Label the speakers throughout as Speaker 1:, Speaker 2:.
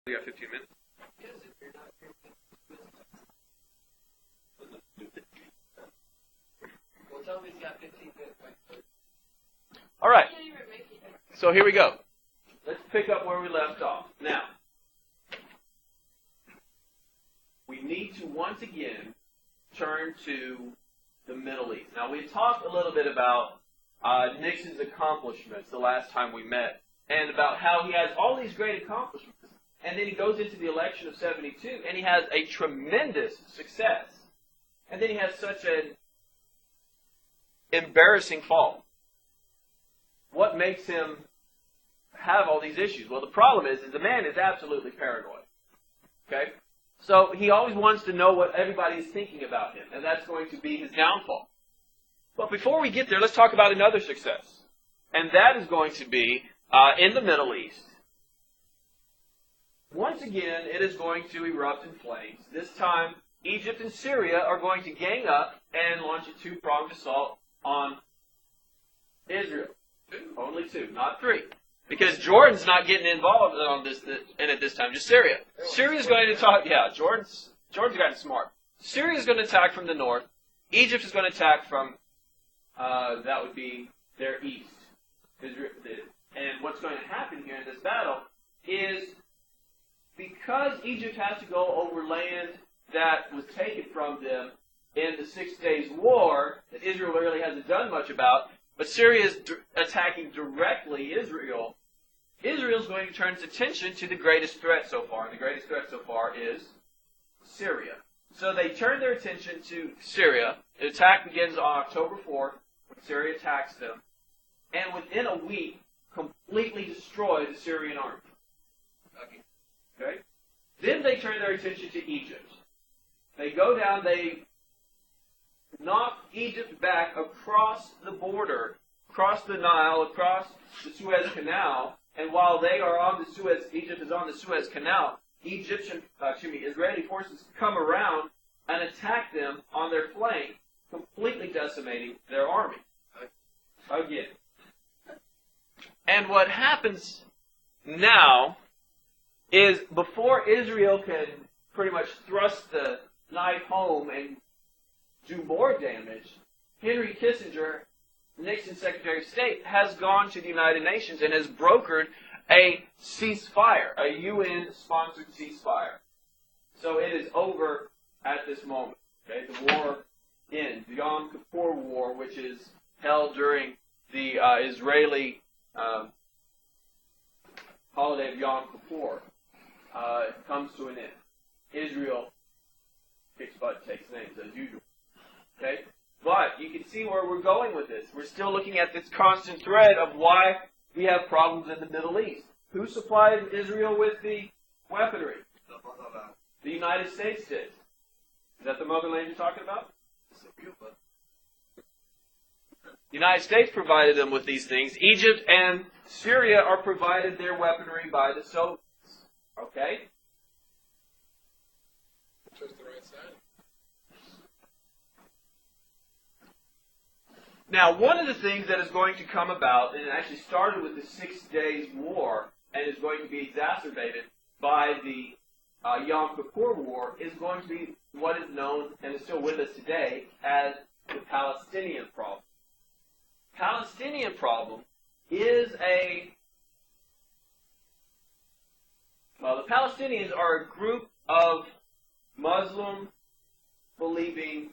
Speaker 1: We got 15 minutes.
Speaker 2: Well, tell me he's got 15 minutes.
Speaker 1: All right. So here we go. Let's pick up where we left off. Now, we need to once again turn to the Middle East. Now, we talked a little bit about Nixon's accomplishments the last time we met, and about how he has all these great accomplishments. And then he goes into the election of 72, and he has a tremendous success. And then he has such an embarrassing fall. What makes him have all these issues? Well, the problem is the man is absolutely paranoid. Okay? So he always wants to know what everybody is thinking about him, and that's going to be his downfall. But before we get there, let's talk about another success. And that is going to be in the Middle East. Once again, it is going to erupt in flames. This time, Egypt and Syria are going to gang up and launch a two-pronged assault on Israel. Only two, not three. Because Jordan's not getting involved on this in it this time, just Syria. Syria's going to talk, Jordan's gotten smart. Syria's going to attack from the north. Egypt is going to attack from, that would be their east. And what's going to happen here in this battle is, because Egypt has to go over land that was taken from them in the 6 Days War, that Israel really hasn't done much about, but Syria is attacking directly Israel, Israel's going to turn its attention to the greatest threat so far. And the greatest threat so far is Syria. So they turn their attention to Syria. The attack begins on October 4th, when Syria attacks them. And within a week, completely destroy the Syrian army. Okay? Then they turn their attention to Egypt. They go down, they knock Egypt back across the border, across the Nile, across the Suez Canal, and while they are on the Egypt is on the Suez Canal, Israeli forces come around and attack them on their flank, completely decimating their army. Again. And what happens now is, before Israel can pretty much thrust the knife home and do more damage, Henry Kissinger, Nixon's Secretary of State, has gone to the United Nations and has brokered a ceasefire, a UN-sponsored ceasefire. So it is over at this moment. Okay? The war ends. The Yom Kippur War, which is held during the Israeli holiday of Yom Kippur, comes to an end. Israel kicks butt, takes names, as usual. Okay? But you can see where we're going with this. We're still looking at this constant thread of why we have problems in the Middle East. Who supplied Israel with the weaponry? The United States did. Is that the motherland you're talking about? The United States provided them with these things. Egypt and Syria are provided their weaponry by the Soviets. Okay?
Speaker 2: Chose the right side.
Speaker 1: Now, one of the things that is going to come about, and it actually started with the 6 Days War, and is going to be exacerbated by the Yom Kippur War, is going to be what is known, and is still with us today, as the Palestinian problem. Palestinian problem is the Palestinians are a group of Muslim-believing,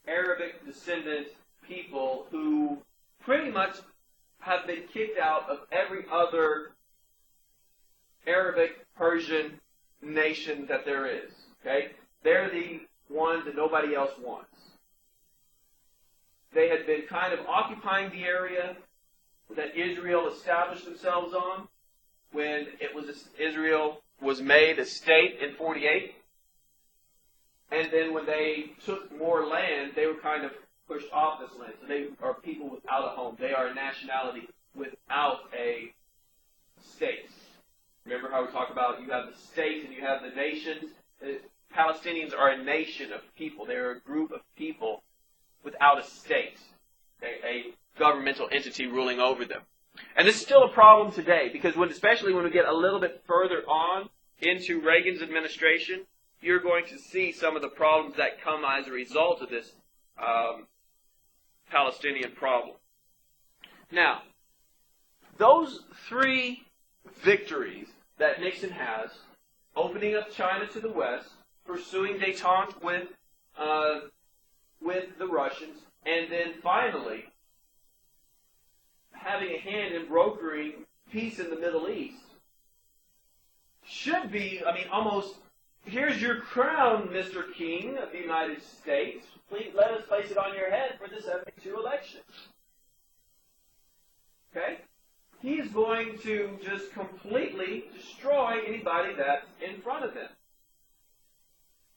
Speaker 1: Arabic descendant people who pretty much have been kicked out of every other Arabic, Persian nation that there is. Okay? They're the ones that nobody else wants. They had been kind of occupying the area that Israel established themselves on when Israel was made a state in 48. And then when they took more land, they were kind of pushed off this land. So they are people without a home. They are a nationality without a state. Remember how we talk about you have the states and you have the nations? The Palestinians are a nation of people. They are a group of people without a state, okay? A governmental entity ruling over them. And this is still a problem today, because especially when we get a little bit further on into Reagan's administration, you're going to see some of the problems that come as a result of this Palestinian problem. Now, those three victories that Nixon has, opening up China to the west, pursuing détente with the Russians, and then finally having a hand in brokering peace in the Middle East, should be, almost, here's your crown, Mr. King of the United States. Please let us place it on your head for the 72 election. Okay? He's going to just completely destroy anybody that's in front of him.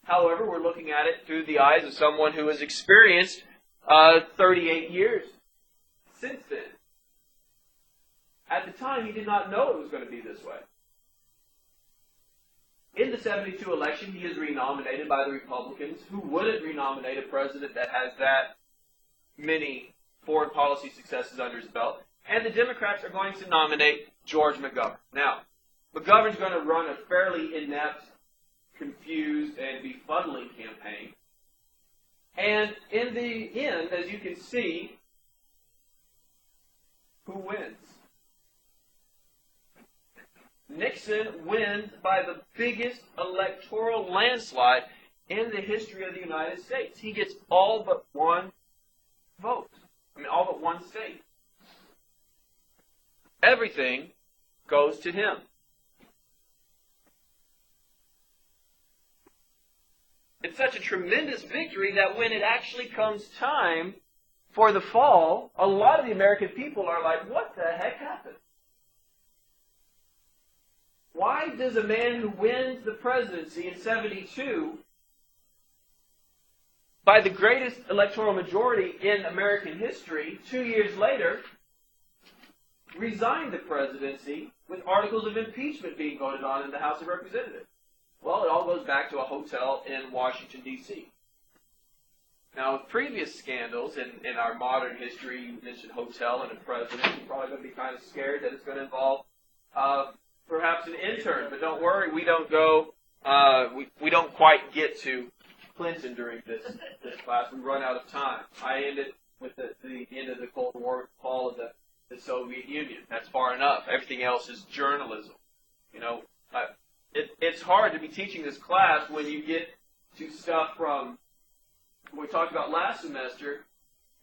Speaker 1: However, we're looking at it through the eyes of someone who has experienced 38 years since then. At the time, he did not know it was going to be this way. In the 72 election, he is renominated by the Republicans, who wouldn't renominate a president that has that many foreign policy successes under his belt. And the Democrats are going to nominate George McGovern. Now, McGovern's going to run a fairly inept, confused, and befuddling campaign. And in the end, as you can see, who wins? Nixon wins by the biggest electoral landslide in the history of the United States. He gets all but one vote. All but one state. Everything goes to him. It's such a tremendous victory that when it actually comes time for the fall, a lot of the American people are like, what the heck happened? Why does a man who wins the presidency in 72 by the greatest electoral majority in American history, 2 years later, resign the presidency with articles of impeachment being voted on in the House of Representatives? Well, it all goes back to a hotel in Washington, D.C. Now, with previous scandals in our modern history, you mentioned hotel and a president, you're probably going to be kind of scared that it's going to involve perhaps an intern. But don't worry, we don't go, we don't quite get to Clinton during this class. We run out of time. I ended with the end of the Cold War, fall of the Soviet Union. That's far enough. Everything else is journalism. It's hard to be teaching this class when you get to stuff from what we talked about last semester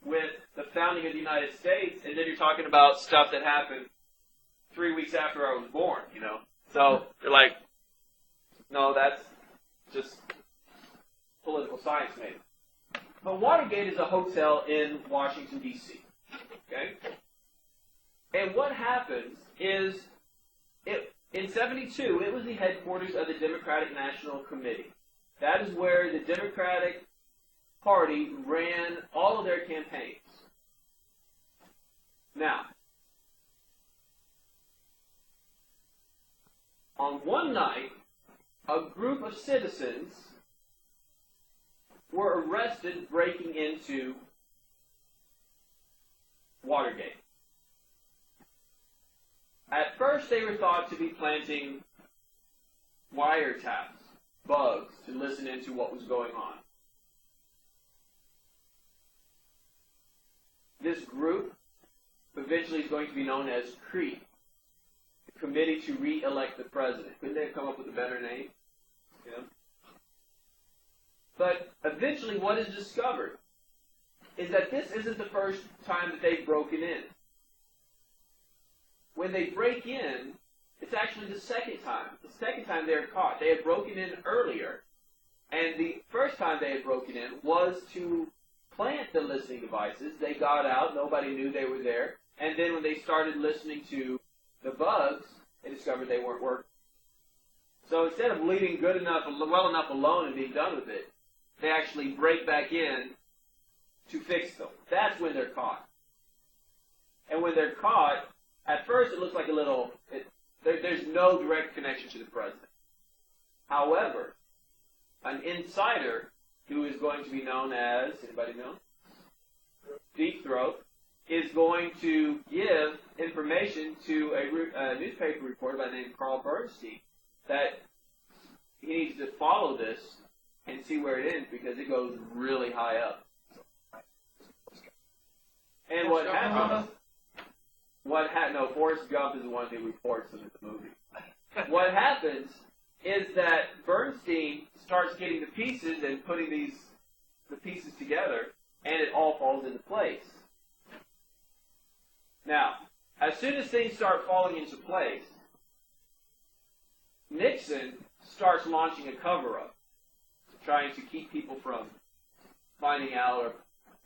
Speaker 1: with the founding of the United States, and then you're talking about stuff that happened 3 weeks after I was born, So you're like, no, that's just political science maybe. But Watergate is a hotel in Washington, D.C. Okay? And what happens is, in 72, it was the headquarters of the Democratic National Committee. That is where the Democratic Party ran all of their campaigns. Now, on one night, a group of citizens were arrested breaking into Watergate. At first, they were thought to be planting wiretaps, bugs, to listen into what was going on. This group eventually is going to be known as CREEP, the Committee to Re-elect the President. Couldn't they have come up with a better name? But eventually what is discovered is that this isn't the first time that they've broken in. When they break in, it's actually the second time. The second time they're caught. They had broken in earlier, and the first time they had broken in was to plant the listening devices. They got out, nobody knew they were there, and then when they started listening to the bugs, they discovered they weren't working. So instead of leaving well enough alone and being done with it, they actually break back in to fix them. That's when they're caught. And when they're caught, at first it looks like there's no direct connection to the president. However, an insider who is going to be known as, anybody know? Deep Throat, is going to give information to a newspaper reporter by the name of Carl Bernstein that he needs to follow this and see where it ends because it goes really high up. And what happens? No, Forrest Gump is the one who reports them in the movie. What happens is that Bernstein starts getting the pieces and putting the pieces together, and it all falls into place. Now, as soon as things start falling into place, Nixon starts launching a cover-up, trying to keep people from finding out or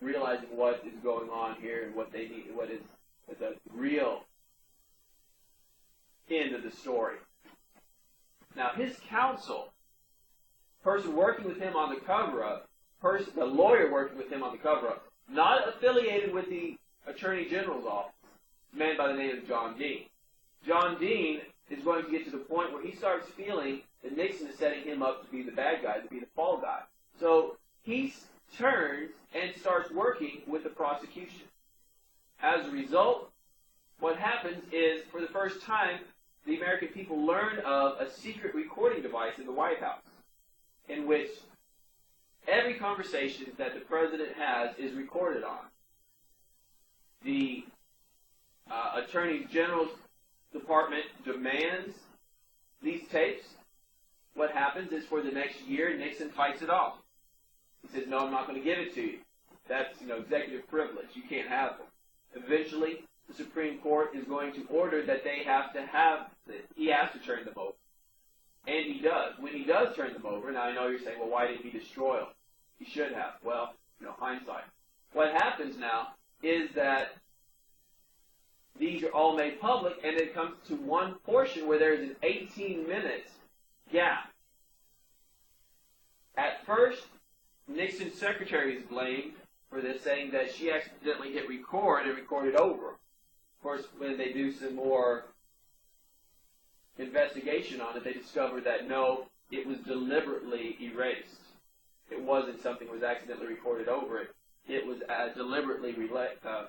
Speaker 1: realizing what is going on here and what they need, what is the real end of the story. Now, his counsel, person working with him on the cover-up, the lawyer working with him on the cover-up, not affiliated with the Attorney General's office, a man by the name of John Dean. John Dean is going to get to the point where he starts feeling that Nixon is setting him up to be the bad guy, to be the fall guy. So he turns and starts working with the prosecution. As a result, what happens is, for the first time, the American people learn of a secret recording device in the White House, in which every conversation that the president has is recorded on. The Attorney General's Department demands these tapes. What happens is, for the next year, Nixon fights it off. He says, "No, I'm not going to give it to you. That's, executive privilege. You can't have them." Eventually, the Supreme Court is going to order that they have to have it. He has to turn them over. And he does. When he does turn them over, now I know you're saying, well, why didn't he destroy them? He should have. Well, hindsight. What happens now is that these are all made public, and it comes to one portion where there's an 18-minute gap. At first, Nixon's secretary is blamed for this, saying that she accidentally hit record and recorded over. Of course, when they do some more investigation on it, they discover that no, it was deliberately erased. It wasn't something that was accidentally recorded over it. It was deliberately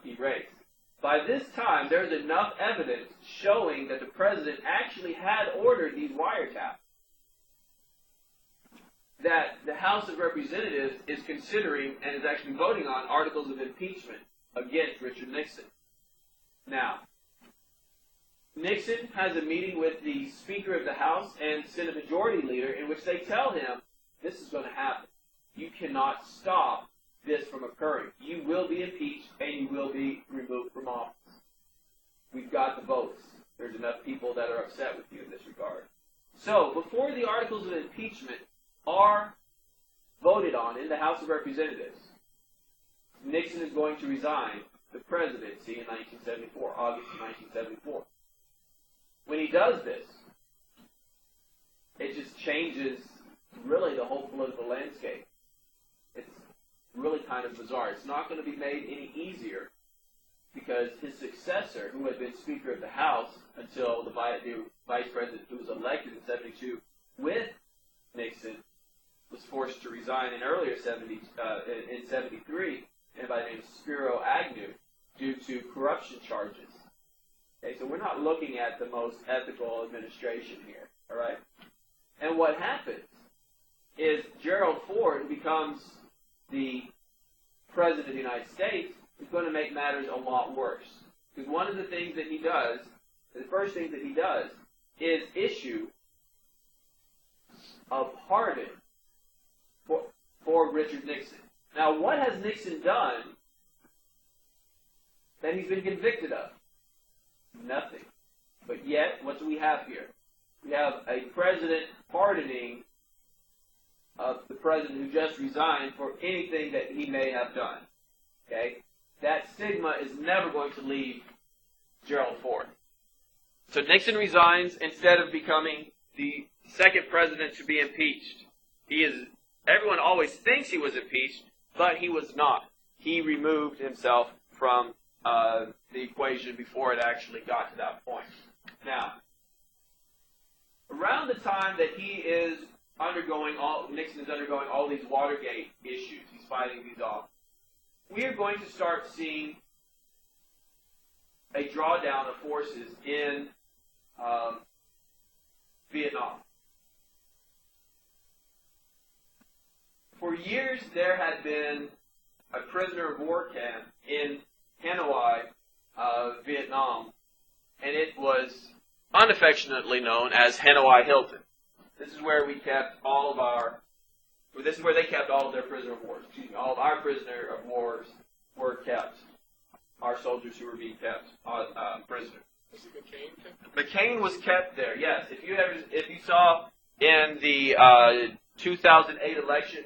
Speaker 1: erased. By this time, there's enough evidence showing that the president actually had ordered these wiretaps, that the House of Representatives is considering and is actually voting on articles of impeachment against Richard Nixon. Now, Nixon has a meeting with the Speaker of the House and Senate Majority Leader in which they tell him, this is going to happen. You cannot stop this from occurring. You will be impeached and you will be removed from office. We've got the votes. There's enough people that are upset with you in this regard. So, before the articles of impeachment are voted on in the House of Representatives, Nixon is going to resign the presidency in 1974, August of 1974. When he does this, it just changes really the whole political landscape. It's really kind of bizarre. It's not going to be made any easier because his successor, who had been Speaker of the House until the Vice President who was elected in 72 with Nixon, was forced to resign in earlier in 73, and by the name of Spiro Agnew, due to corruption charges. Okay, so we're not looking at the most ethical administration here, all right? And what happens is Gerald Ford, who becomes the President of the United States, is going to make matters a lot worse. Because one of the things that he does, the first thing that he does, is issue a pardon for Richard Nixon. Now, what has Nixon done that he's been convicted of? Nothing. But yet, what do we have here? We have a president pardoning the president who just resigned for anything that he may have done. Okay? That stigma is never going to leave Gerald Ford. So Nixon resigns instead of becoming the second president to be impeached. Everyone always thinks he was impeached, but he was not. He removed himself from the equation before it actually got to that point. Now, around the time that Nixon is undergoing all these Watergate issues, he's fighting these off, we are going to start seeing a drawdown of forces in Vietnam. For years, there had been a prisoner of war camp in Hanoi, Vietnam, and it was unaffectionately known as Hanoi Hilton. This is where we kept all of our. This is where they kept all of their prisoner of wars. Excuse me, all of our prisoner of wars were kept. Our soldiers who were being kept prisoner.
Speaker 2: Was it McCain kept?
Speaker 1: McCain was kept there. Yes, if you saw in the 2008 election,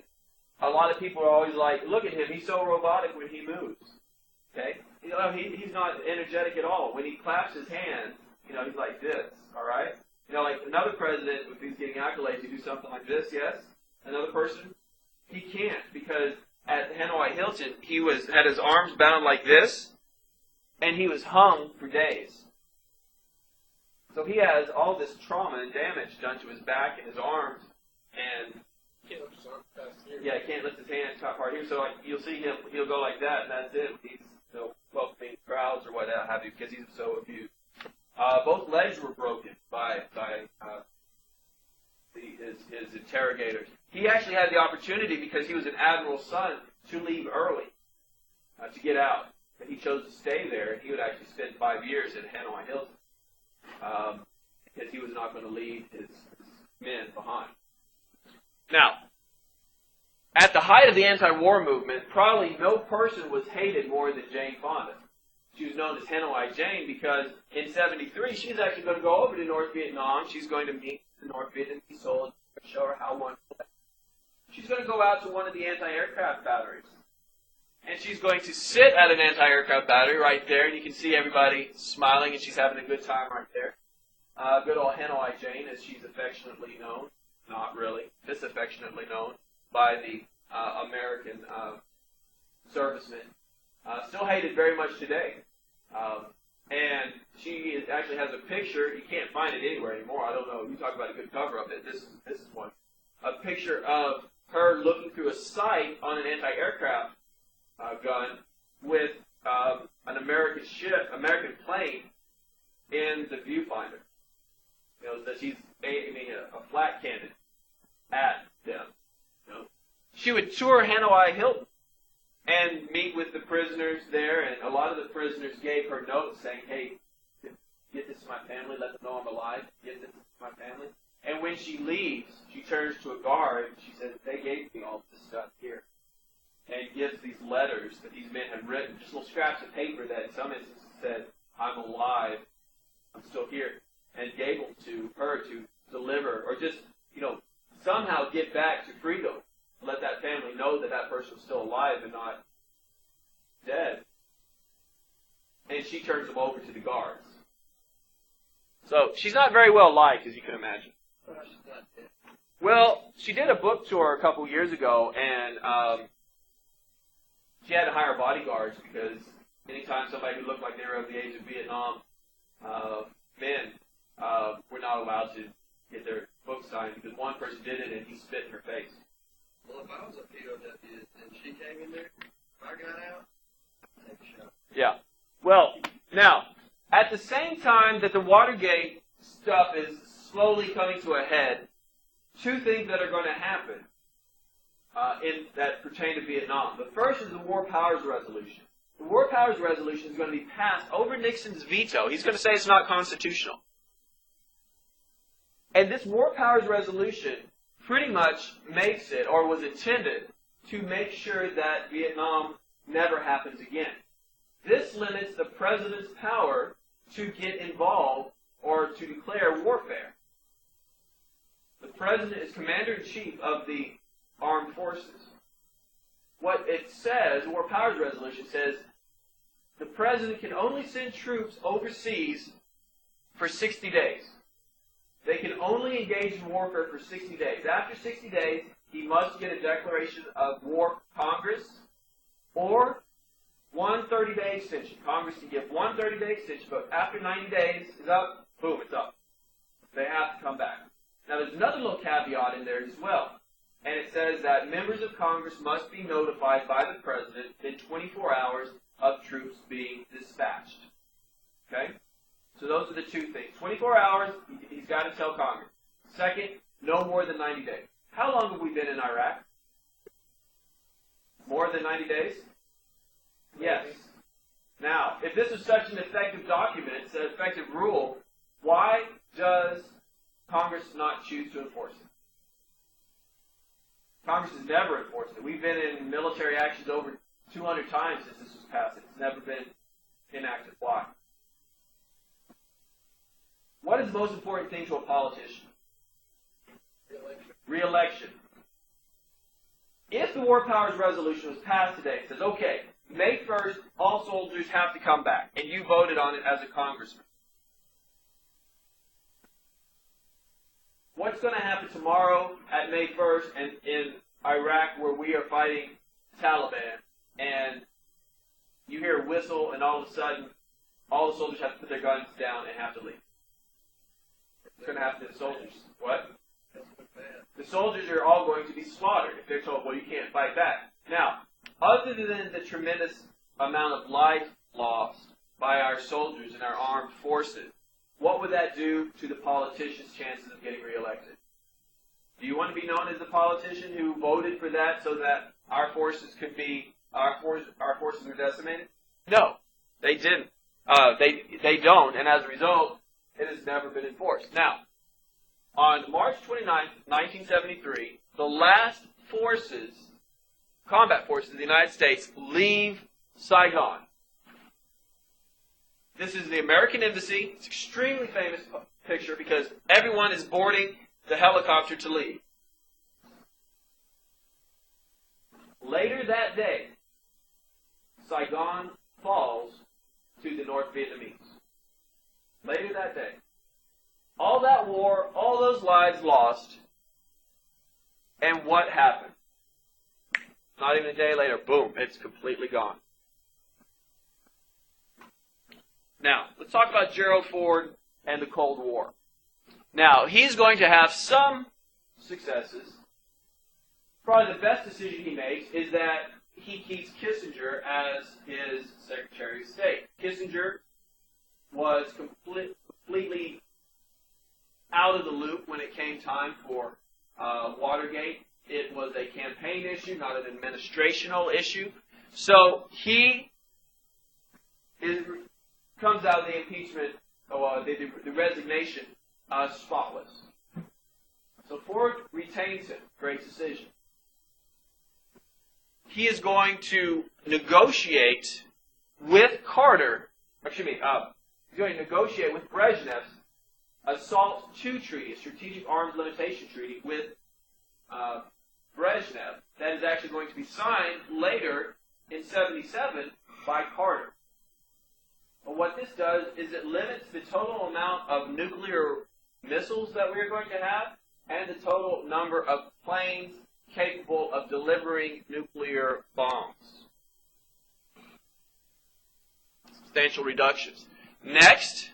Speaker 1: a lot of people are always like, "Look at him, he's so robotic when he moves." Okay, he's not energetic at all. When he claps his hands, he's like this. All right, like another president, if he's getting accolades, he do something like this. Yes, another person, he can't, because at Hanoi Hilton, he had his arms bound like this, and he was hung for days. So he has all this trauma and damage done to his back and his arms, and
Speaker 2: He can't lift his arm past here.
Speaker 1: yeah, he can't lift his hands top part here. So you'll see him, he'll go like that, and that's it. He's welcoming crowds or what have you, because he's so abused. Both legs were broken by his interrogators. He actually had the opportunity, because he was an admiral's son, to leave early, to get out. But he chose to stay there, and he would actually spend 5 years at Hanoi Hilton, because he was not going to leave his men behind. Now, at the height of the anti-war movement, probably no person was hated more than Jane Fonda. She was known as Hanoi Jane because in '73 she's actually going to go over to North Vietnam. She's going to meet the North Vietnamese soldiers, show her how wonderful it is. She's going to go out to one of the anti-aircraft batteries. And she's going to sit at an anti-aircraft battery right there, and you can see everybody smiling, and she's having a good time right there. Good old Hanoi Jane, as she's affectionately known. Not really, disaffectionately known by the American servicemen. Still hated very much today. And she actually has a picture. You can't find it anywhere anymore. I don't know. You talk about a good cover of it. This is one. A picture of her looking through a sight on an anti-aircraft gun with an American American plane in the viewfinder. That she's aiming a flat cannon at them. She would tour Hanoi Hilton and meet with the prisoners there, and a lot of the prisoners gave her notes saying, "Hey, get this to my family, let them know I'm alive, get this to my family." And when she leaves, she turns to a guard and she says, "They gave me all this stuff here." And gives these letters that these men had written, just little scraps of paper that in some instances said, "I'm alive, I'm still here," and gave them to her to deliver, or just, somehow get back to freedom. Let that family know that that person was still alive and not dead. And she turns them over to the guards. So she's not very well liked, as you can imagine. Well, she did a book tour a couple years ago, and she had to hire bodyguards because anytime somebody who looked like they were of the age of Vietnam men were not allowed to get their book signed, because one person did it and he spit in her face.
Speaker 2: Well, if I was a POW and she came in there, if I got out, I'd take a shot.
Speaker 1: Yeah. Well, now, at the same time that the Watergate stuff is slowly coming to a head, two things that are going to happen that pertain to Vietnam. The first is the War Powers Resolution. The War Powers Resolution is going to be passed over Nixon's veto. He's going to say it's not constitutional. And this War Powers Resolution pretty much makes it, or was intended, to make sure that Vietnam never happens again. This limits the president's power to get involved or to declare warfare. The president is commander-in-chief of the armed forces. What it says, the War Powers Resolution says, the president can only send troops overseas for 60 days. They can only engage in warfare for 60 days. After 60 days, he must get a declaration of war from Congress or one 30-day extension. Congress can give one 30-day extension, but after 90 days is up, boom, it's up. They have to come back. Now, there's another little caveat in there as well. And it says that members of Congress must be notified by the president within 24 hours of troops being dispatched. Okay? So those are the two things. 24 hours, he's got to tell Congress. Second, no more than 90 days. How long have we been in Iraq? More than 90 days? Yes. Now, if this is such an effective document, it's an effective rule, why does Congress not choose to enforce it? Congress has never enforced it. We've been in military actions over 200 times since this was passed. It's never been enacted. Why? What is the most important thing to a politician? Re-election. If the War Powers Resolution was passed today, it says, okay, May 1st, all soldiers have to come back, and you voted on it as a congressman. What's going to happen tomorrow at May 1st and in Iraq where we are fighting Taliban, and you hear a whistle, and all of a sudden, all the soldiers have to put their guns down and have to leave? What's going to happen to the soldiers? What? The soldiers are all going to be slaughtered if they're told, well, you can't fight back. Now, other than the tremendous amount of life lost by our soldiers and our armed forces, what would that do to the politician's chances of getting reelected? Do you want to be known as the politician who voted for that so that our forces could be, our forces were decimated? No, they didn't. They don't, and as a result, it has never been enforced. Now, on March 29, 1973, the last combat forces of the United States leave Saigon. This is the American Embassy. It's an extremely famous picture because everyone is boarding the helicopter to leave. Later that day, Saigon falls to the North Vietnamese. Later that day. All that war, all those lives lost, and what happened? Not even a day later, boom, it's completely gone. Now, let's talk about Gerald Ford and the Cold War. Now, he's going to have some successes. Probably the best decision he makes is that he keeps Kissinger as his Secretary of State. Kissinger was completely out of the loop when it came time for Watergate. It was a campaign issue, not an administrational issue. So he comes out of the impeachment, the resignation, spotless. So Ford retains him. Great decision. He is going to negotiate with Carter. He's going to negotiate with Brezhnev's a SALT II treaty, a Strategic Arms Limitation Treaty, with Brezhnev that is actually going to be signed later in 1977 by Carter. But what this does is it limits the total amount of nuclear missiles that we are going to have and the total number of planes capable of delivering nuclear bombs. Substantial reductions. Next,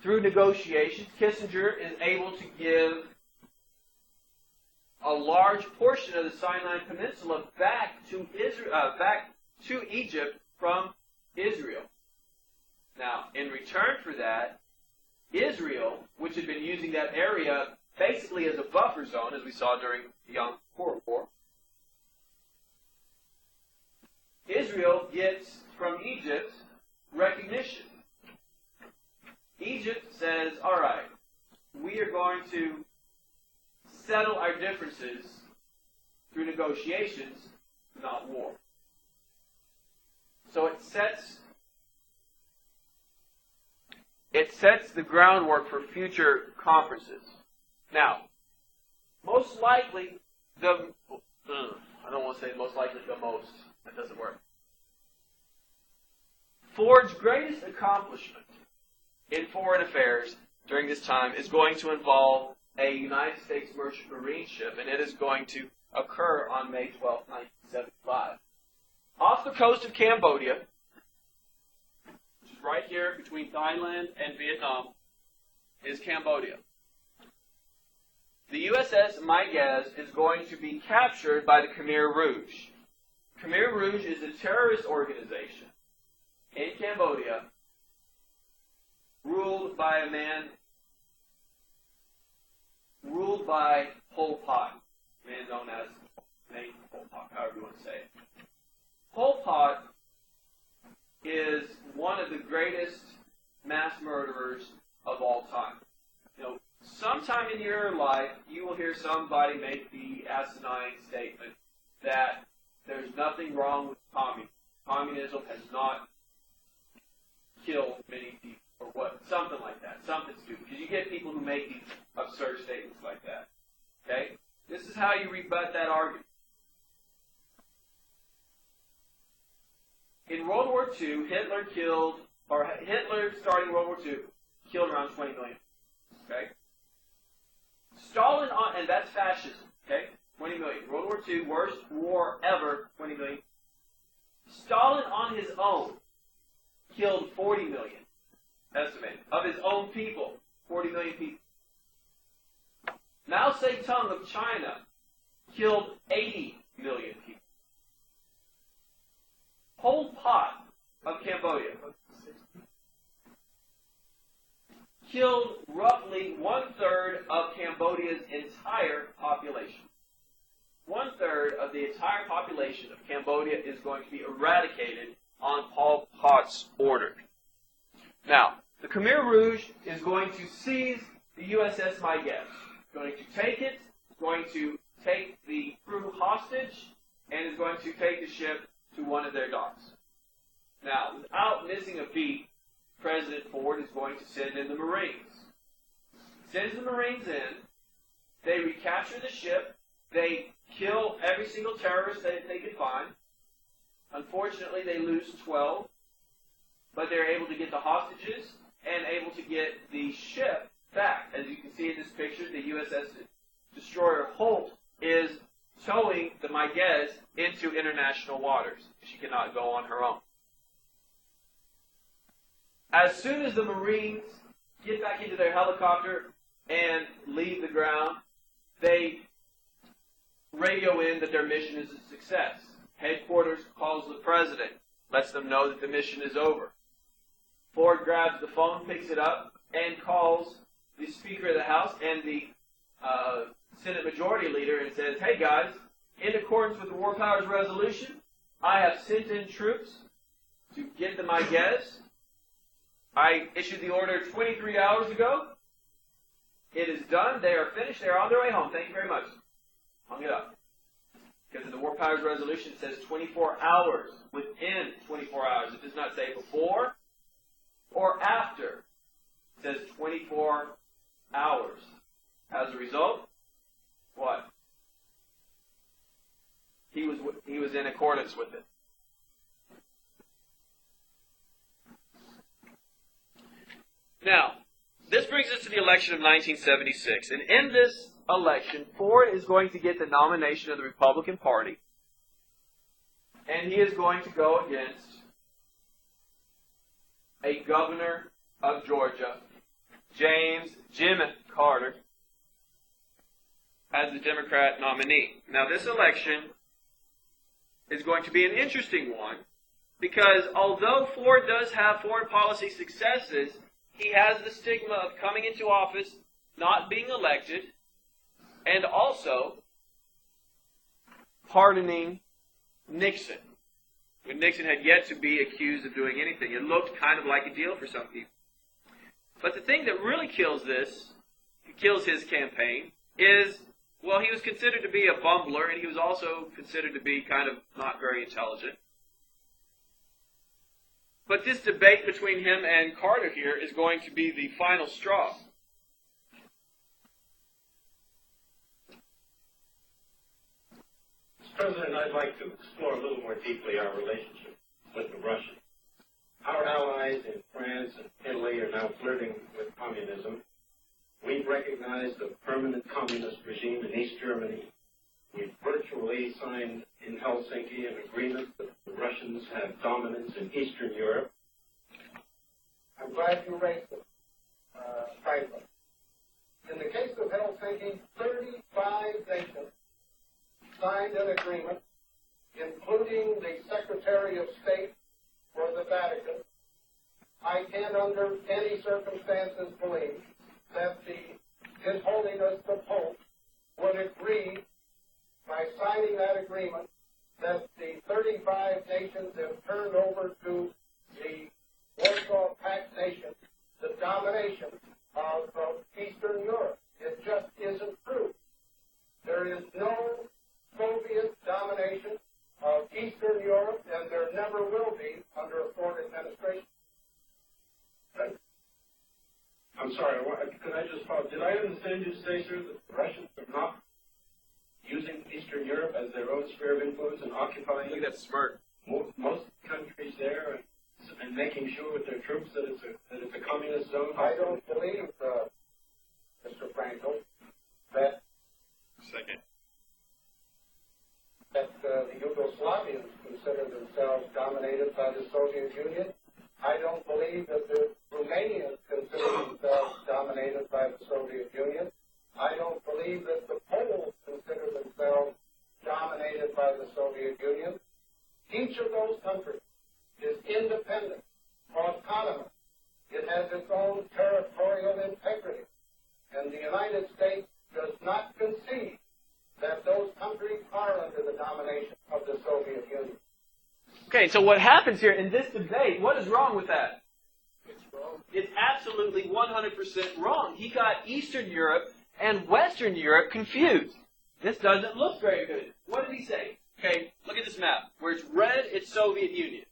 Speaker 1: through negotiations, Kissinger is able to give a large portion of the Sinai Peninsula back to Egypt from Israel. Now, in return for that, Israel, which had been using that area basically as a buffer zone, as we saw during the Yom Kippur War, Israel gets from Egypt recognition. Egypt says, all right, we are going to settle our differences through negotiations, not war. So it sets the groundwork for future conferences. Now, most likely, I don't want to say most likely the most. That doesn't work. Ford's greatest accomplishment in foreign affairs during this time is going to involve a United States merchant marine ship, and it is going to occur on May 12, 1975. Off the coast of Cambodia, which is right here between Thailand and Vietnam, is Cambodia. The USS Maigaz is going to be captured by the Khmer Rouge. Khmer Rouge is a terrorist organization in Cambodia ruled by a man, ruled by Pol Pot, a man known as Pol Pot, however you want to say it. Pol Pot is one of the greatest mass murderers of all time. You know, sometime in your life, you will hear somebody make the asinine statement that there's nothing wrong with communism. Communism has not killed many people, or what, something like that, something stupid. Because you get people who make these absurd statements like that. Okay? This is how you rebut that argument. In World War II, Hitler starting World War II, killed around 20 million. Okay? Stalin, and that's fascism. Okay? 20 million. World War II, worst war ever, 20 million. Stalin on his own killed 40 million, estimated. Of his own people, 40 million people. Mao Zedong of China killed 80 million people. Pol Pot of Cambodia killed roughly 1/3 of Cambodia's entire population. 1/3 of the entire population of Cambodia is going to be eradicated on Pol Pot's order. Now, the Khmer Rouge is going to seize the USS Maiguez. Going to take it, going to take the crew hostage, and is going to take the ship to one of their docks. Now, without missing a beat, President Ford is going to send in the Marines. Sends the Marines in, they recapture the ship, they kill every single terrorist that they could find. Unfortunately, they lose 12, but they're able to get the hostages and able to get the ship back. As you can see in this picture, the USS Destroyer Holt is towing the Maiguez into international waters. She cannot go on her own. As soon as the Marines get back into their helicopter and leave the ground, they radio in that their mission is a success. Headquarters calls the president, lets them know that the mission is over. Ford grabs the phone, picks it up, and calls the Speaker of the House and the Senate Majority Leader and says, "Hey guys, in accordance with the War Powers Resolution, I have sent in troops to get the Maiguez. I issued the order 23 hours ago. It is done. They are finished. They are on their way home. Thank you very much." Hung it up. Because in the War Powers Resolution it says 24 hours. Within 24 hours. It does not say before or after. It says 24 hours. As a result, what? He was in accordance with it. Now, this brings us to the election of 1976. And in this election, Ford is going to get the nomination of the Republican Party. And he is going to go against a governor of Georgia, James Jim Carter, as the Democrat nominee. Now, this election is going to be an interesting one because although Ford does have foreign policy successes, he has the stigma of coming into office, not being elected, and also pardoning Nixon. When Nixon had yet to be accused of doing anything. It looked kind of like a deal for some people. But the thing that really kills his campaign, is, well, he was considered to be a bumbler, and he was also considered to be kind of not very intelligent. But this debate between him and Carter here is going to be the final straw.
Speaker 3: Mr. President, I'd like to explore a little more deeply our relationship with the Russians. Our allies in France and Italy are now flirting with communism. We've recognized a permanent communist regime in East Germany. We've virtually signed in Helsinki an agreement that the Russians have dominance in Eastern Europe.
Speaker 4: I'm glad you raised it, Franklin. In the case of Helsinki, 35 nations signed an agreement, including the Secretary of State for the Vatican. I can, under any circumstances, circumstances believe that His Holiness the Pope would agree, by signing that agreement, that the 35 nations have turned over to the Warsaw Pact nations the domination of Eastern Europe. It just isn't true. There is no Soviet domination of Eastern Europe, and there never will be under a Ford administration.
Speaker 3: I'm sorry, could I just follow? Did I understand you to say, sir, that the Russians are not using Eastern Europe as their own sphere of influence and occupying
Speaker 1: Look at that smirk.
Speaker 3: most countries there and making sure with their troops that it's a communist zone?
Speaker 4: I don't believe, Mr. Frankel, that
Speaker 1: Second.
Speaker 4: the Yugoslavians consider themselves dominated by the Soviet Union. I don't believe that the Romanians consider themselves dominated by the Soviet Union. I don't believe that the Poles consider themselves dominated by the Soviet Union. Each of those countries is independent, autonomous. It has its own territorial integrity. And the United States does not concede that those countries are under the domination of the Soviet Union.
Speaker 1: Okay, so what happens here in this debate, what is wrong with that?
Speaker 2: It's wrong.
Speaker 1: It's absolutely 100% wrong. He got Eastern Europe and Western Europe confused. This doesn't look very good. What did he say? Okay, look at this map. Where it's red, it's Soviet Union.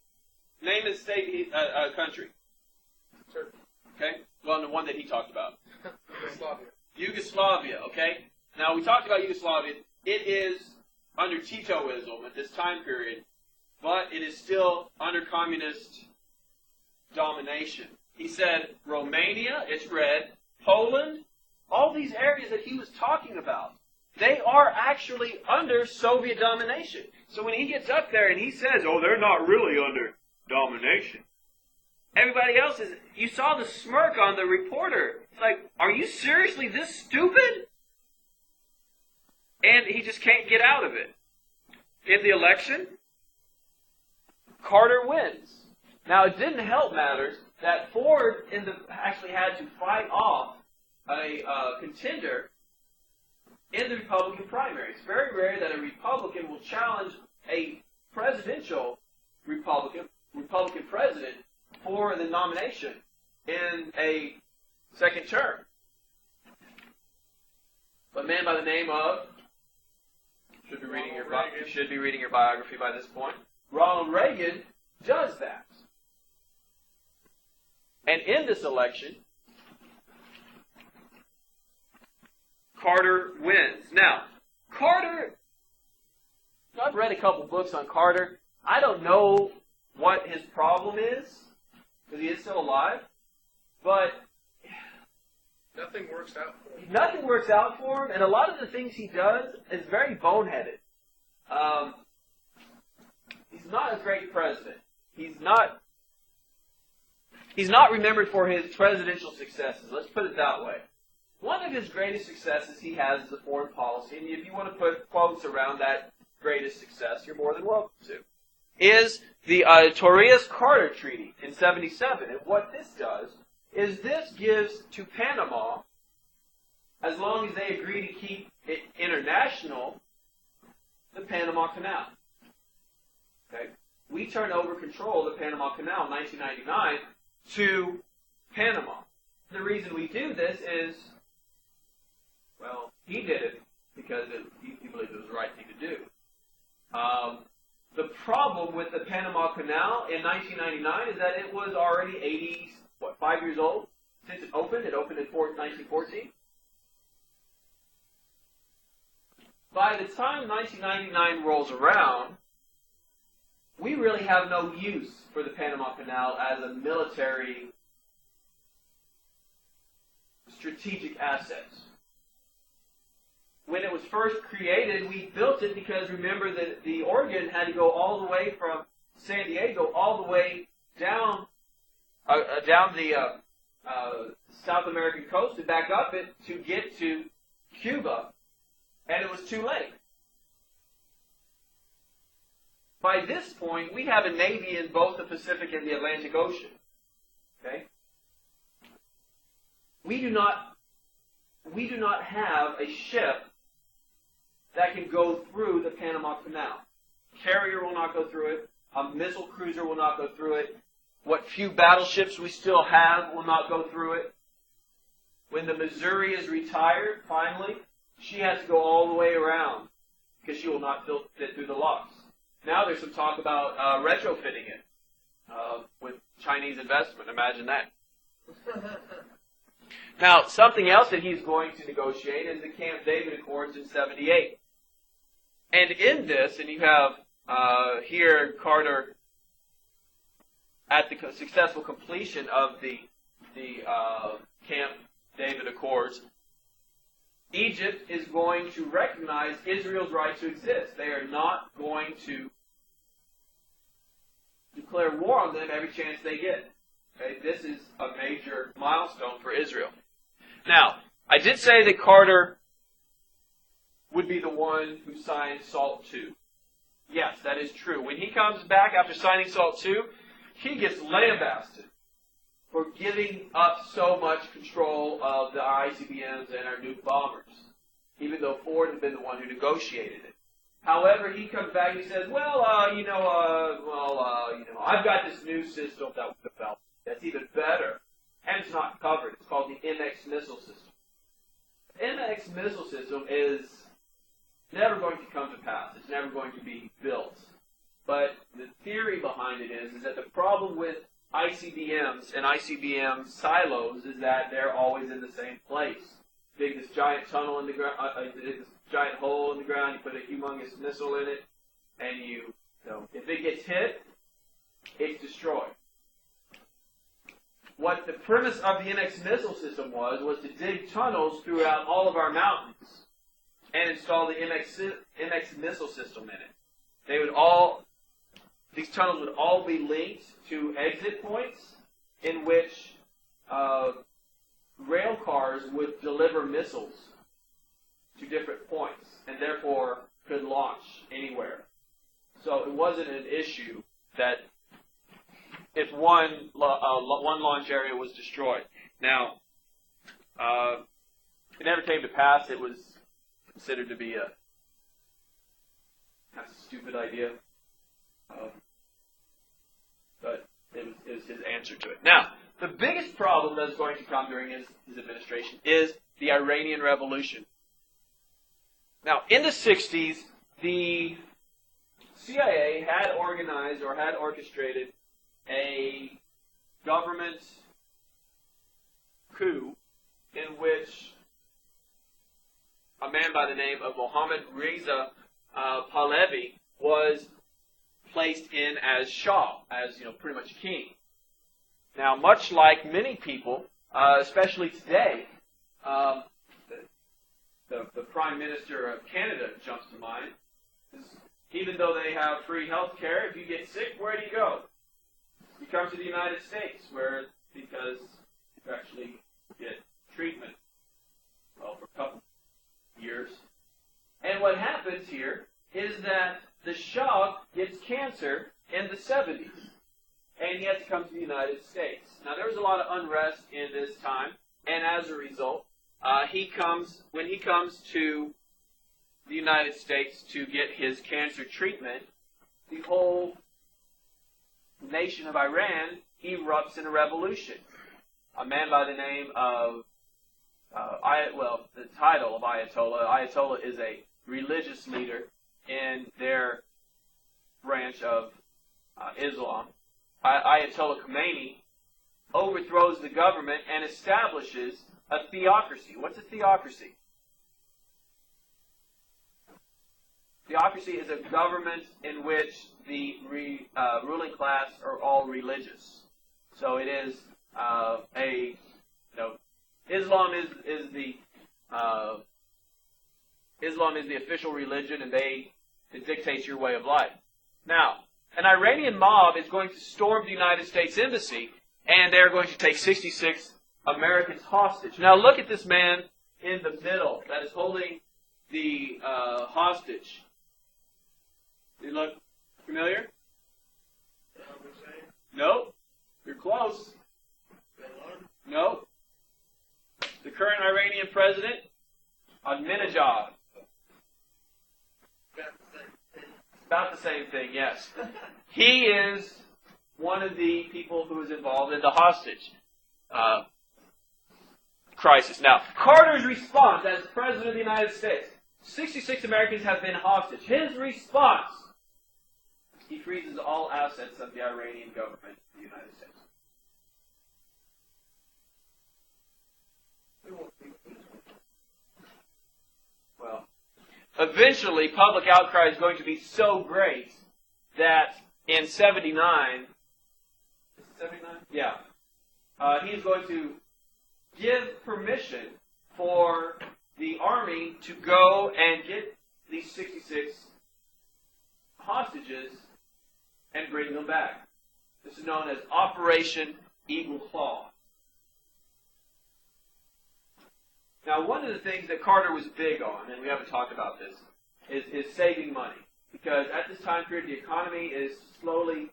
Speaker 1: Name the state, country.
Speaker 2: Turkey.
Speaker 1: Okay? Well, the one that he talked about.
Speaker 2: Yugoslavia.
Speaker 1: Yugoslavia, okay? Now, we talked about Yugoslavia. It is under Titoism at this time period, but it is still under communist domination. He said Romania, it's red. Poland, all these areas that he was talking about, they are actually under Soviet domination. So when he gets up there and he says, oh, they're not really under domination, everybody else is, you saw the smirk on the reporter. It's like, are you seriously this stupid? And he just can't get out of it. In the election, Carter wins. Now, it didn't help matters that Ford actually had to fight off a contender in the Republican primary. It's very rare that a Republican will challenge a presidential Republican president for the nomination in a second term. A man by the name of, you should be reading your biography by this point. Ronald Reagan does that. And in this election, Carter wins. Now, Carter, I've read a couple books on Carter. I don't know what his problem is, because he is still alive, but
Speaker 2: Nothing works out for him.
Speaker 1: nothing works out for him, and a lot of the things he does is very boneheaded. He's not a great president. He's not remembered for his presidential successes. Let's put it that way. One of his greatest successes he has is the foreign policy, and if you want to put quotes around that greatest success, you're more than welcome to, is the Torrijos-Carter Treaty in 1977. And what this does is this gives to Panama, as long as they agree to keep it international, the Panama Canal. Okay? We turn over control of the Panama Canal in 1999 to Panama. The reason we do this is, well, he did it because he believed it was the right thing to do. The problem with the Panama Canal in 1999 is that it was already 5 years old since it opened. It opened in 1914. By the time 1999 rolls around, we really have no use for the Panama Canal as a military strategic asset. When it was first created, we built it because, remember, that the Oregon had to go all the way from San Diego all the way down the South American coast and back up it to get to Cuba, and it was too late. By this point, we have a navy in both the Pacific and the Atlantic Ocean. Okay? we do not have a ship that can go through the Panama Canal. Carrier will not go through it. A missile cruiser will not go through it. What few battleships we still have will not go through it. When the Missouri is retired, finally, she has to go all the way around because she will not fit through the locks. Now there's some talk about retrofitting it with Chinese investment. Imagine that. Now, something else that he's going to negotiate is the Camp David Accords in 78. And in this, and you have here Carter at the successful completion of the Camp David Accords, Egypt is going to recognize Israel's right to exist. They are not going to declare war on them every chance they get. Okay? This is a major milestone for Israel. Now, I did say that Carter would be the one who signed SALT II. Yes, that is true. When he comes back after signing SALT II, he gets lambasted for giving up so much control of the ICBMs and our nuke bombers, even though Ford had been the one who negotiated it. However, he comes back and he says, I've got this new system that was developed that's even better, and it's not covered. It's called the MX missile system. The MX missile system is never going to come to pass. It's never going to be built. But the theory behind it is that the problem with ICBMs and ICBM silos is that they're always in the same place. Dig this giant tunnel in the ground, this giant hole in the ground, you put a humongous missile in it, and if it gets hit, it's destroyed. What the premise of the MX missile system was to dig tunnels throughout all of our mountains and install the MX missile system in it. These tunnels would all be linked to exit points in which rail cars would deliver missiles to different points and therefore could launch anywhere. So it wasn't an issue that if one launch area was destroyed. Now, it never came to pass. It was considered to be a kind of stupid idea. But it was his answer to it. Now, the biggest problem that is going to come during his administration is the Iranian Revolution. Now, in the 60s, the CIA had organized or had orchestrated a government coup in which a man by the name of Mohammad Reza Pahlavi was placed in as Shah, as pretty much king. Now, much like many people, especially today, the Prime Minister of Canada jumps to mind. Even though they have free health care, if you get sick, where do you go? You come to the United States, because you actually get treatment, for a couple years. And what happens here is that the Shah gets cancer in the 70s, and he has to come to the United States. Now, there was a lot of unrest in this time, and as a result, when he comes to the United States to get his cancer treatment, the whole nation of Iran erupts in a revolution. A man by the name of, the title of Ayatollah. Ayatollah is a religious leader in their branch of Islam. Ayatollah Khomeini overthrows the government and establishes a theocracy. What's a theocracy? Theocracy is a government in which the ruling class are all religious. So it is Islam is the official religion, and it dictates your way of life. Now, an Iranian mob is going to storm the United States Embassy, and they're going to take 66 Americans hostage. Now, look at this man in the middle that is holding the hostage. Do you look familiar? No. You're close. No. The current Iranian president, Ahmadinejad. About the same thing, yes. He is one of the people who is involved in the hostage crisis. Now, Carter's response as President of the United States, 66 Americans have been hostage. His response, he freezes all assets of the Iranian government of the United States. Well, eventually, public outcry is going to be so great that in 79, is it 79? Yeah. He's going to give permission for the army to go and get these 66 hostages and bring them back. This is known as Operation Eagle Claw. Now, one of the things that Carter was big on, and we haven't talked about this, is saving money. Because at this time period, the economy is slowly,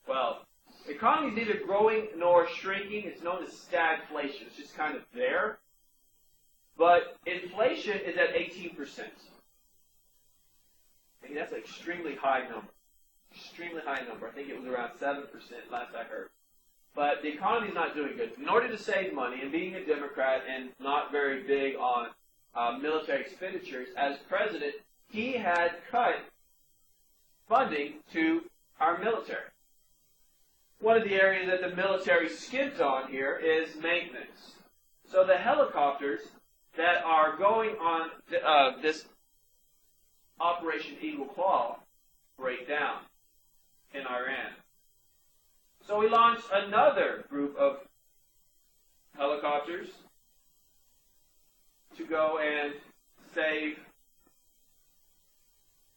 Speaker 1: well, the economy is neither growing nor shrinking. It's known as stagflation. It's just kind of there. But inflation is at 18%. I mean, that's an extremely high number. Extremely high number. I think it was around 7% last I heard. But the economy is not doing good. In order to save money, and being a Democrat and not very big on military expenditures, as president, he had cut funding to our military. One of the areas that the military skids on here is maintenance. So the helicopters that are going on this Operation Eagle Claw break down in Iran. So we launched another group of helicopters to go and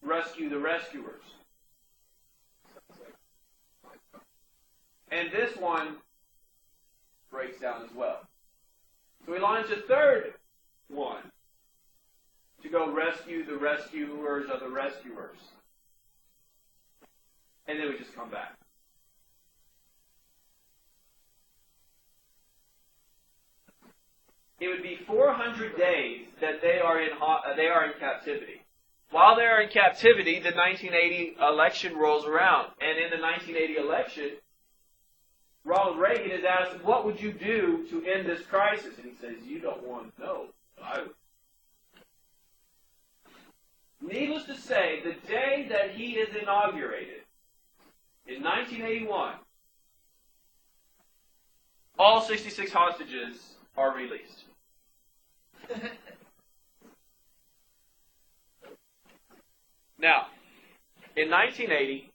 Speaker 1: rescue the rescuers. And this one breaks down as well. So we launched a third one to go rescue the rescuers of the rescuers. And then we just come back. It would be 400 days that they are in captivity. While they are in captivity, the 1980 election rolls around. And in the 1980 election, Ronald Reagan is asked, what would you do to end this crisis? And he says, you don't want to know. Needless to say, the day that he is inaugurated, in 1981, all 66 hostages are released. Now, in 1980,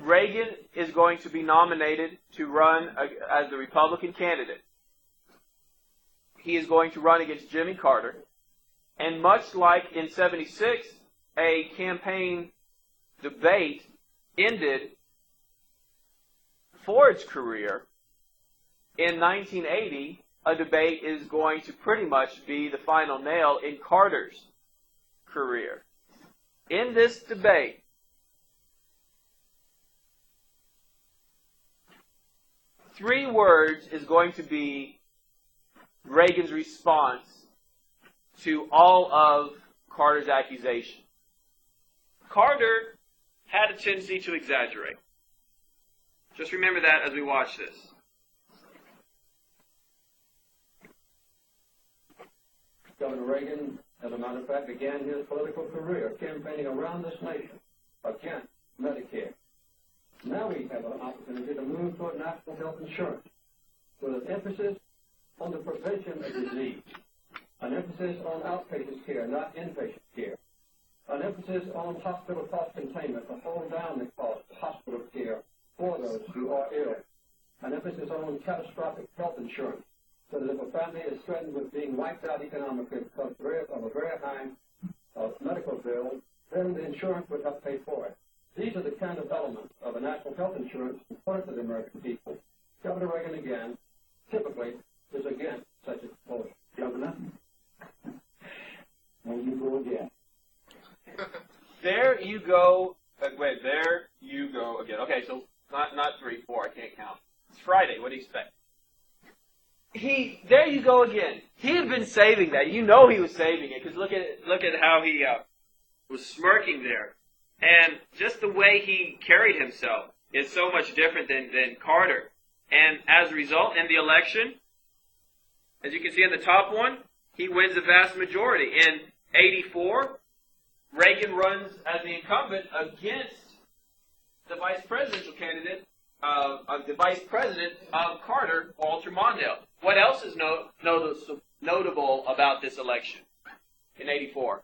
Speaker 1: Reagan is going to be nominated to run as the Republican candidate. He is going to run against Jimmy Carter. And much like in 76, a campaign debate ended Ford's career. In 1980, a debate is going to pretty much be the final nail in Carter's career. In this debate, three words is going to be Reagan's response to all of Carter's accusations. Carter had a tendency to exaggerate. Just remember that as we watch this.
Speaker 5: Governor Reagan, as a matter of fact, began his political career campaigning around this nation against Medicare. Now we have an opportunity to move toward national health insurance with an emphasis on the prevention of disease, an emphasis on outpatient care, not inpatient care, an emphasis on hospital cost containment to hold down the cost of hospital care for those who are ill, an emphasis on catastrophic health insurance, so that if a family is threatened with being wiped out economically because of a very high medical bill, then the insurance would help pay for it. These are the kind of elements of a national health insurance important to the American people. Governor Reagan, again, typically is against such a proposal. Governor? There you go again.
Speaker 1: There you go. There you go again. Okay, so not 3, 4. I can't count. It's Friday. What do you expect? there you go again. He had been saving that. You know he was saving it, because look at how he was smirking there. And just the way he carried himself is so much different than Carter. And as a result, in the election, as you can see in the top one, he wins a vast majority. In 84, Reagan runs as the incumbent against the vice presidential candidate, the vice president of Carter, Walter Mondale. What else is notable about this election in 84?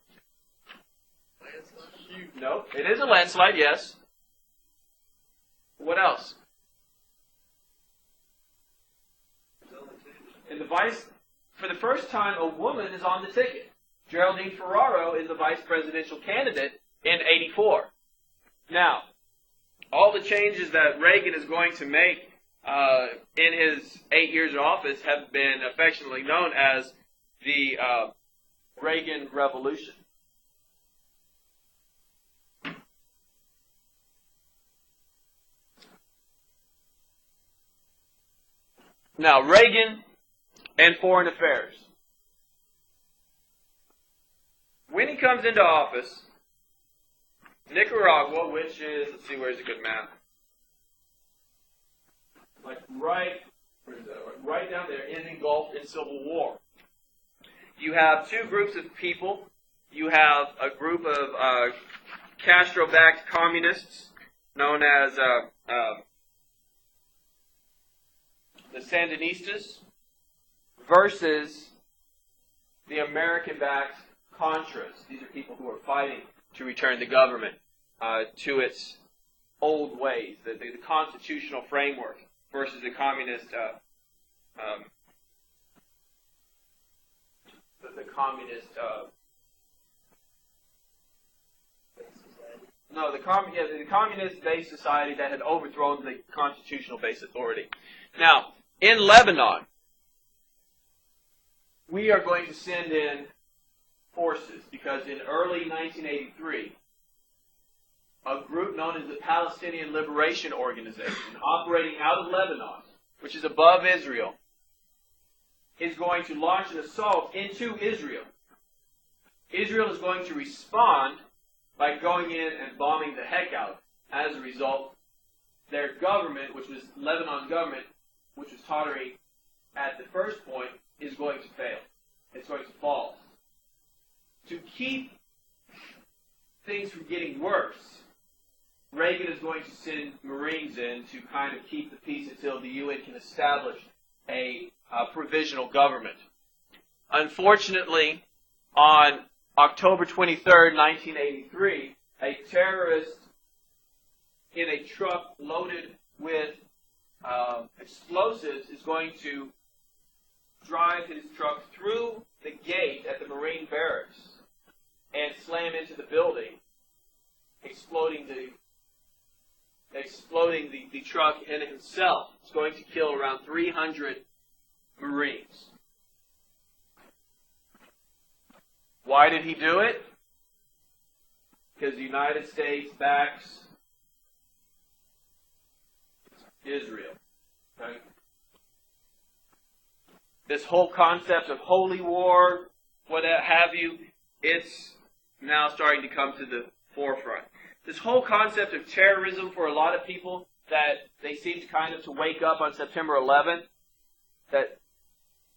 Speaker 1: No, it is a landslide, yes. What else? For the first time, a woman is on the ticket. Geraldine Ferraro is the vice presidential candidate in 84. Now, all the changes that Reagan is going to make in his 8 years of office have been affectionately known as the Reagan Revolution. Now, Reagan and foreign affairs. When he comes into office, Nicaragua, which is, let's see, where's a good map? Like right down there, is engulfed in civil war. You have two groups of people. You have a group of Castro-backed communists known as the Sandinistas versus the American-backed Contras. These are people who are fighting to return the government to its old ways, the constitutional framework, versus the communist the communist-based society that had overthrown the constitutional-based authority. Now, in Lebanon, we are going to send in forces because in early 1983, a group known as the Palestinian Liberation Organization, operating out of Lebanon, which is above Israel, is going to launch an assault into Israel. Israel is going to respond by going in and bombing the heck out. As a result, their government, which was Lebanon's government, which was tottering at the first point, is going to fail. It's going to fall. To keep things from getting worse, Reagan is going to send Marines in to kind of keep the peace until the UN can establish a provisional government. Unfortunately, on October 23rd, 1983, a terrorist in a truck loaded with explosives is going to drive his truck through the gate at the Marine barracks and slam into the building, exploding the truck and himself. It's going to kill around 300 Marines. Why did he do it? Because the United States backs Israel. Okay? This whole concept of holy war, what have you, it's now starting to come to the forefront. This whole concept of terrorism for a lot of people, that they seem to kind of to wake up on September 11th, that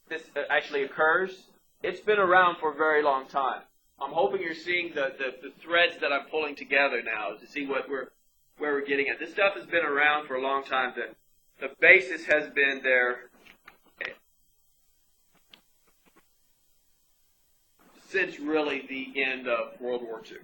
Speaker 1: this actually occurs, it's been around for a very long time. I'm hoping you're seeing the threads that I'm pulling together now to see where we're getting at. This stuff has been around for a long time. The basis has been there since really the end of World War II.